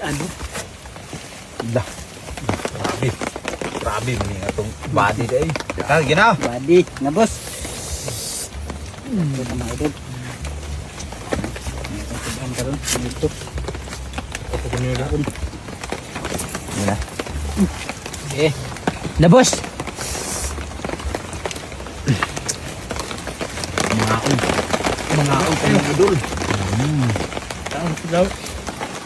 Ano? Dah. Grabe. Grabe mani atong body day. Ah, ginaw. Badi na boss. Ito mga idol. Ito karon dito. Ito ko niyo daon. Muna. Na boss. Mga idol. Taon ko daw.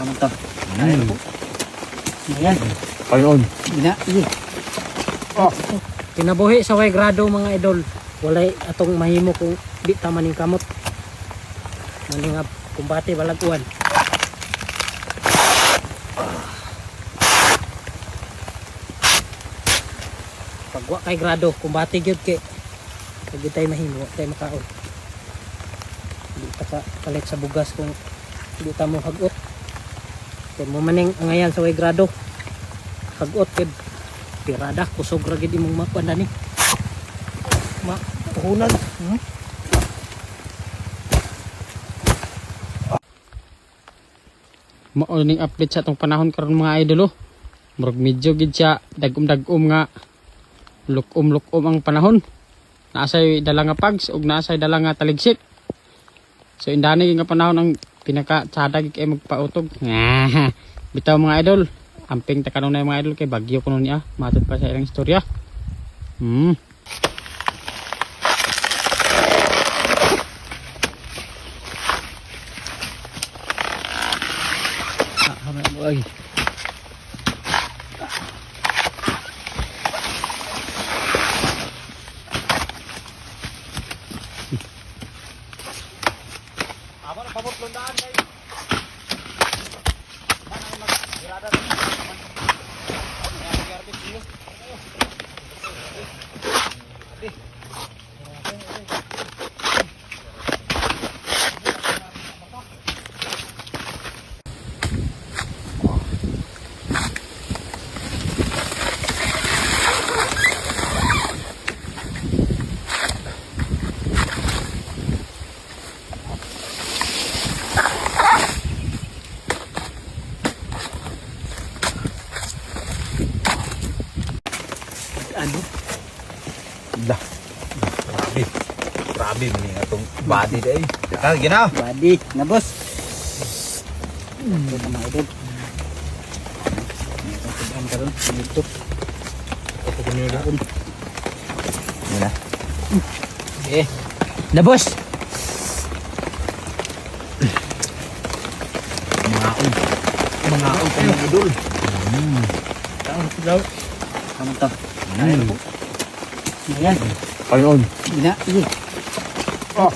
Kamu to. Ayan. Ayun. Ina, ini. Oh, kinabuhi sa way grado mga idol. Walay atong mahimo kung di ta maning kamot. Maning kumbate balaguan. Pagwa kay grado, kumbate gyud kay pag tay mahimo, tay makaon. Di ta ka palit sa bugas kung di ta mo hagot. Kay mo maning angayan sa way grado. Hagot kay pirada kusog ra gid imong makuan ani. Puhunan. Mao ning update sa atong panahon karon mga idol. Murag medyo gid siya dagom-dagom nga lukom-lukom ang panahon. Naasay dala nga pags ug naasay dala nga taligsik. So indani nga panahon ang pinaka tsada gid kay magpautog. Bitaw mga idol, amping ta kanon na mga idol kay bagyo kuno niya. Matod pa sa ilang istorya. Ay. Amo na pabot lundaan kay. Ano? Dah. Grabe. Grabe mani atong body day. Ah, ginaw. Badi na boss. Ito mga idol. Ito karon dito. Ito ko niyo daon. Muna. Na boss. Mga idol. Taon ko daw. Kamu to. Ayan. Ayun. Ina, ini. Oh.